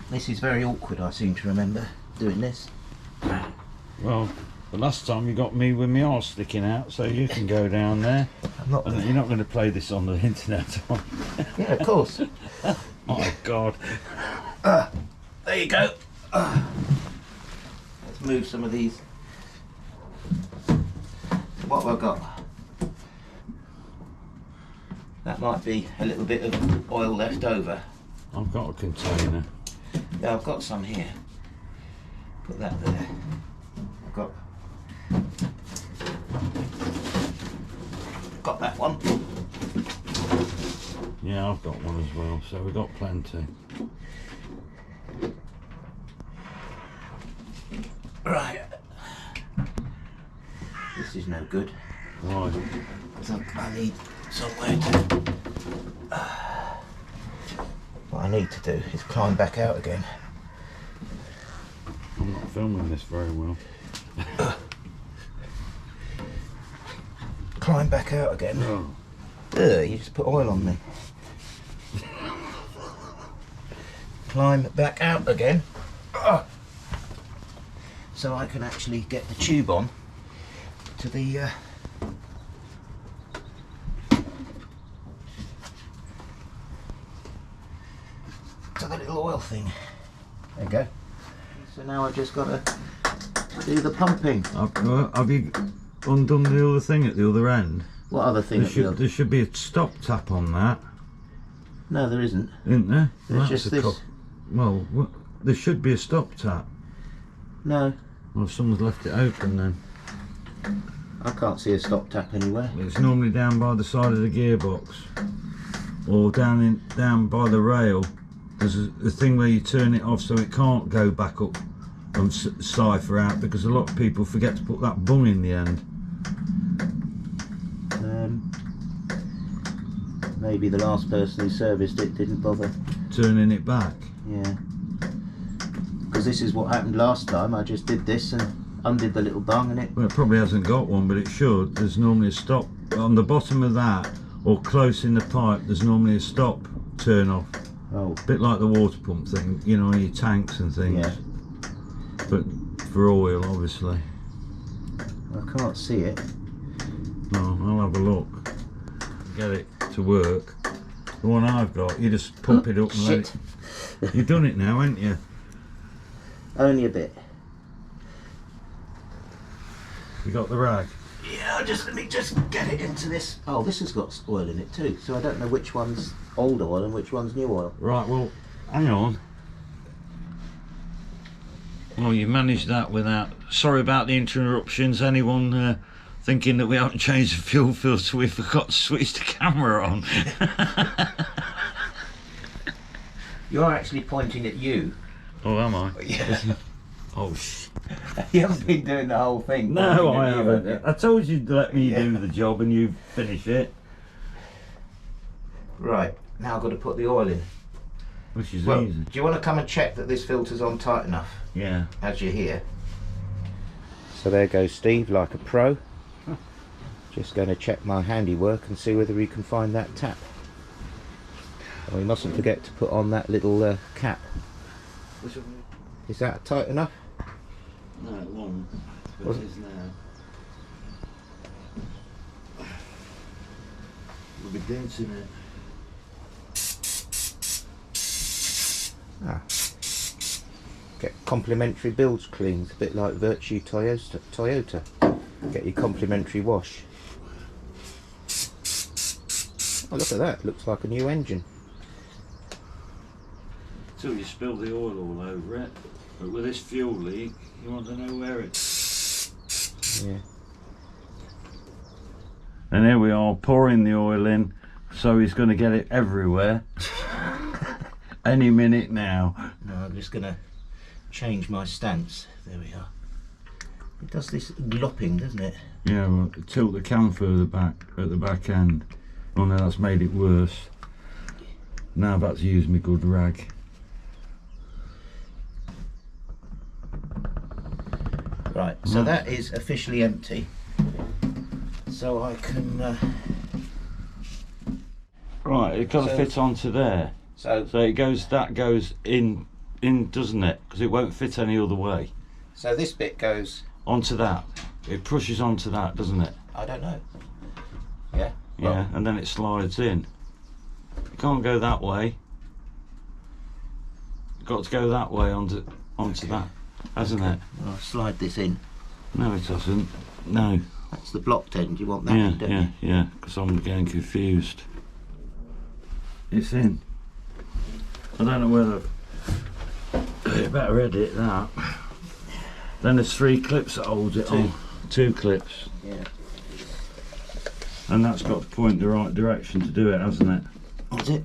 This is very awkward, I seem to remember doing this. Well, the last time you got me with my arse sticking out, so you can go down there. You're not going to play this on the internet, are you? Yeah, of course. Oh God. There you go. Let's move some of these. What have I got? That might be a little bit of oil left over. I've got a container. Yeah, I've got some here. Put that there. I've got that one. Yeah, I've got one as well, so we've got plenty. Right. This is no good. Right. So I need somewhere to... What I need to do is climb back out again. I'm not filming this very well. Climb back out again. Oh. You just put oil on me. Climb back out again. So I can actually get the tube on to the little oil thing. There you go. So now I've just got to do the pumping. Have you undone the other thing at the other end? What other thing? There should be a stop tap on that. No, there isn't. Isn't there? There's just this. Well, there should be a stop tap. No. Well, someone's left it open then. I can't see a stop tap anywhere. It's normally down by the side of the gearbox, or down by the rail. There's a thing where you turn it off so it can't go back up and cipher out, because a lot of people forget to put that bung in the end. Maybe the last person who serviced it didn't bother turning it back. Yeah, because this is what happened last time. I just did this and undid the little bung, and it... Well, it probably hasn't got one, but it should. There's normally a stop on the bottom of that, or close in the pipe. There's normally a stop turn off. Oh. A bit like the water pump thing, you know, your tanks and things. Yeah. But for oil, obviously. I can't see it. No, I'll have a look. Get it to work. The one I've got, you just pump it up and let it... You've done it now, haven't you? Only a bit. You got the rag? Yeah, let me just get it into this. Oh, this has got oil in it too, so I don't know which one's old oil and which one's new oil. Right, well, hang on. Well, you managed that without... Sorry about the interruptions. Anyone thinking that we haven't changed the fuel filter, we forgot to switch the camera on. You're actually pointing at you. Oh, am I? Yeah. Oh, shit. You haven't been doing the whole thing. No, I haven't. I told you to let me do the job and you finish it. Right, now I've got to put the oil in. Which is Well, easy. do you want to come and check that this filter's on tight enough? Yeah. As you're here. So there goes Steve, like a pro. Just going to check my handiwork and see whether he can find that tap. Oh, we mustn't forget to put on that little cap. Is that tight enough? No, it won't. But it is now. We'll be dancing it. Ah. Get complimentary builds cleans, a bit like Virtue Toyota. Get your complimentary wash. Oh, look at that, looks like a new engine. Till you spill the oil all over it. But with this fuel leak, you want to know where it's... Yeah. And here we are, pouring the oil in, so he's going to get it everywhere. Any minute now. No, I'm just going to change my stance. There we are. It does this glopping, doesn't it? Yeah, well, tilt the cam further back at the back end. Oh no, that's made it worse. Now I've had to use my good rag. Right, so that is officially empty. So I can... Right, it's got to fit onto there. So it goes, that goes in in, doesn't it? Because it won't fit any other way. So this bit goes onto that. It pushes onto that, doesn't it? I don't know. Yeah. Well, Yeah, and then it slides in. It can't go that way. It's got to go that way onto that, hasn't it? I'll slide this in. No, it doesn't. No. That's the blocked end. You want that Yeah, in, don't yeah, you? yeah. Because I'm getting confused. It's in. I don't know whether. You better edit that. Then there's 3 clips that holds it on. 2 clips. Yeah. And that's got to point the right direction to do it, hasn't it? That's it.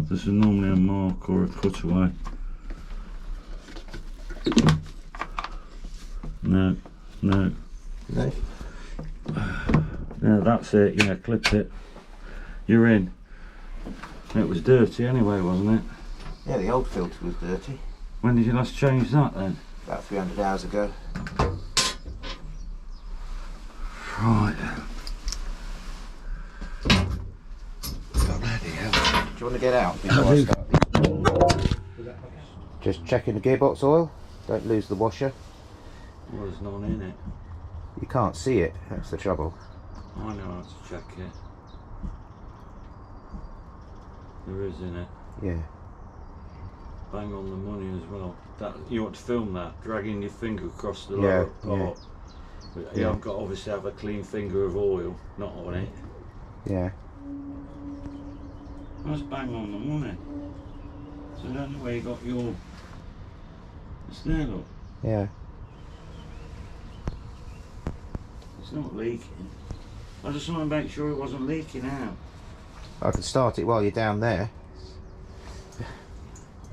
This is normally a mark or a cutaway. No, no. No. Yeah, that's it. Yeah, clip it. You're in. It was dirty anyway, wasn't it? Yeah, the old filter was dirty. When did you last change that then? About 300 hours ago. Right. Bloody hell. Do you want to get out before I start these? Just checking the gearbox oil. Don't lose the washer. Well, there's none in it. You can't see it, that's the trouble. I know how to check it. There is in it. Yeah. Bang on the money as well. That you want to film that, dragging your finger across the Yeah, lower part. But you Yeah. haven't got to obviously have a clean finger of oil, not on it. Yeah. That's bang on the money. So I don't know where you got your. It's there, look. Yeah. It's not leaking. I just want to make sure it wasn't leaking out. I can start it while you're down there.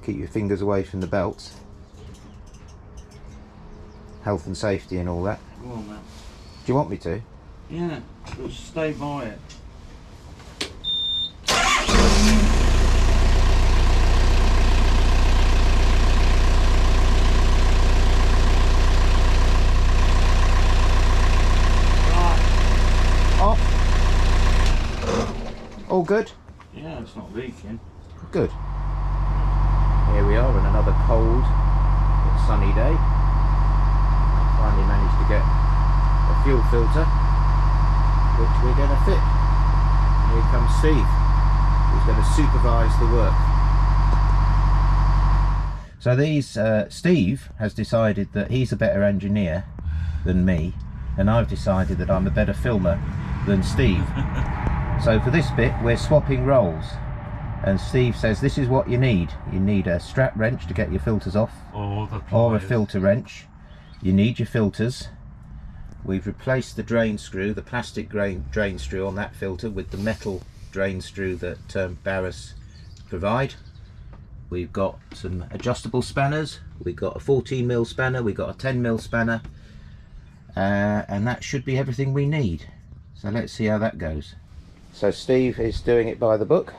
Keep your fingers away from the belts. Health and safety and all that. Go on, man. Do you want me to? Yeah, just stay by it. Off. All good? Yeah, it's not leaking. Good. Here we are on another cold but sunny day. Finally managed to get a fuel filter which we're going to fit. Here comes Steve, who's going to supervise the work. So Steve has decided that he's a better engineer than me, and I've decided that I'm a better filmer than Steve. So for this bit we're swapping roles, and Steve says this is what you need. You need a strap wrench to get your filters off, or a filter wrench. You need your filters. We've replaced the drain screw, the plastic drain screw on that filter, with the metal drain screw that Barris provide. We've got some adjustable spanners. We've got a 14mm spanner, we've got a 10mm spanner, and that should be everything we need. So let's see how that goes. So Steve is doing it by the book.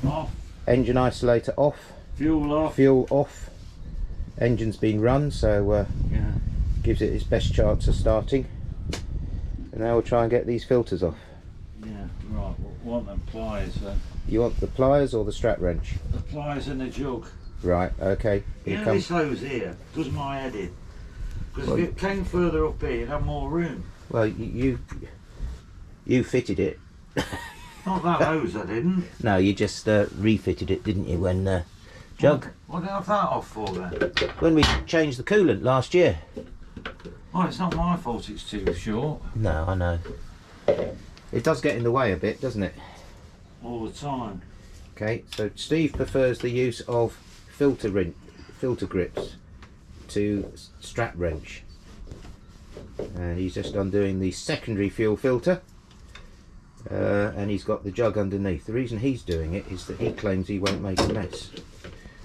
Off. Engine isolator off. Fuel off. Fuel off. Engine's been run, so Yeah. gives it its best chance of starting. And now we'll try and get these filters off. Yeah, right. We want them pliers then. You want the pliers or the strap wrench? The pliers in the jug. Right, okay. Here You know comes. this hose here does my head in. Because Well, if it came further up here, you'd have more room. Well, you fitted it. Not that hose, I didn't. No, you just refitted it, didn't you? When jug. What did I have that off for then? When we changed the coolant last year. Oh, it's not my fault it's too short. No, I know. It does get in the way a bit, doesn't it? All the time. Okay, so Steve prefers the use of filter grips to strap wrench. And he's just undoing the secondary fuel filter. And he's got the jug underneath. The reason he's doing it is that he claims he won't make a mess.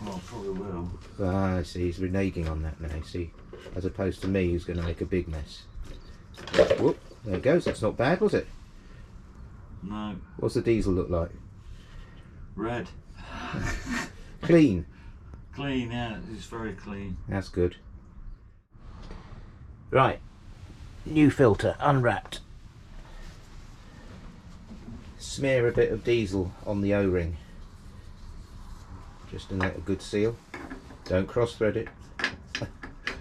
Well, I probably will. Ah, see, he's reneging on that now, see, as opposed to me, who's going to make a big mess. Whoop, there it goes. That's not bad, was it? No. What's the diesel look like? Red. Clean. Clean, yeah, it's very clean. That's good. Right, new filter, unwrapped. Smear a bit of diesel on the O-ring. just to let a good seal. Don't cross thread it.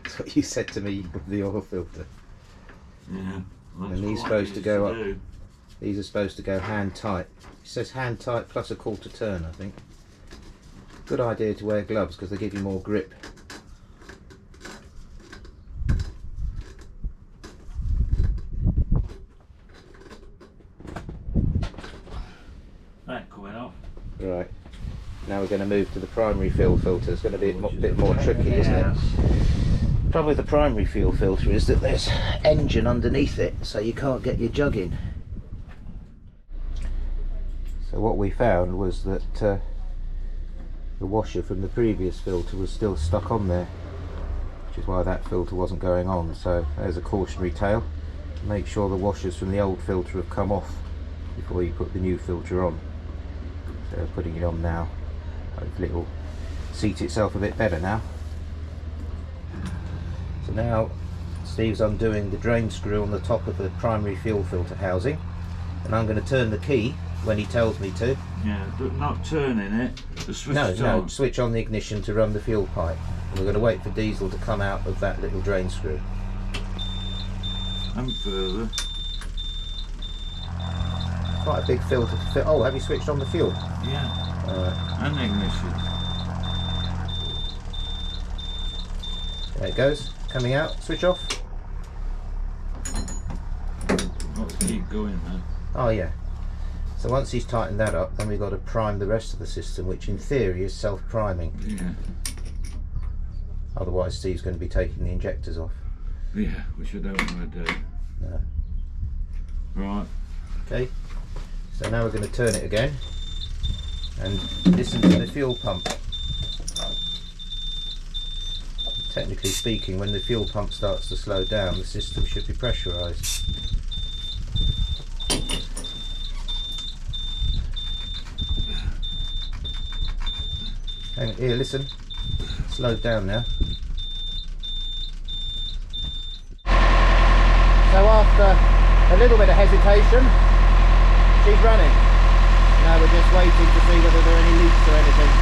That's what you said to me with the oil filter. Yeah. And these supposed to go up. These are supposed to go hand tight. It says hand tight plus a quarter turn, I think. Good idea to wear gloves because they give you more grip. That coming off. Right. Now we're going to move to the primary fuel filter. It's going to be a bit more tricky, isn't it? The problem with the primary fuel filter is that there's engine underneath it, so you can't get your jug in. So what we found was that the washer from the previous filter was still stuck on there, which is why that filter wasn't going on. So there's a cautionary tale. Make sure the washers from the old filter have come off before you put the new filter on. So putting it on now. Hopefully it will seat itself a bit better now. So now Steve's undoing the drain screw on the top of the primary fuel filter housing, and I'm going to turn the key when he tells me to. Yeah, but not turning it, the switch on. No, switch on the ignition to run the fuel pipe. And we're going to wait for diesel to come out of that little drain screw. And further. Quite a big filter to fit. Oh, have you switched on the fuel? Yeah. And ignition. There it goes, coming out. Switch off. Got to keep going then. Oh yeah. So once he's tightened that up, then we've got to prime the rest of the system, which in theory is self-priming. Yeah. Otherwise Steve's going to be taking the injectors off. Yeah, which I don't want to do. No. Right. Okay. So now we're going to turn it again and listen to the fuel pump. Technically speaking, when the fuel pump starts to slow down, the system should be pressurised. Hang on, here, listen. Slowed down now. So after a little bit of hesitation, she's running. Now we're just waiting to see whether there are any leaks or anything.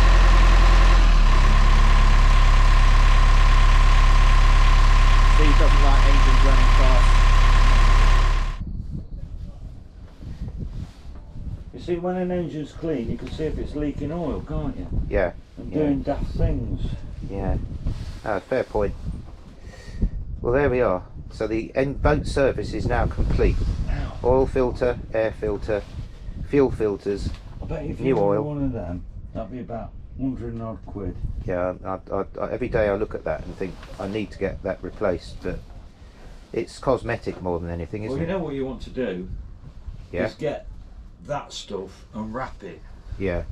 Steve doesn't like engines running fast. You see, when an engine's clean, you can see if it's leaking oil, can't you? Yeah. And doing daft things. Yeah. Fair point. Well, there we are. So the boat service is now complete. Oil filter, air filter, fuel filters, I bet if new you oil. one of them, that'd be about 100 and odd quid. Yeah, I every day I look at that and think I need to get that replaced, but it's cosmetic more than anything, isn't Well, you it? know what you want to do? Yeah. Is get that stuff and wrap it. Yeah.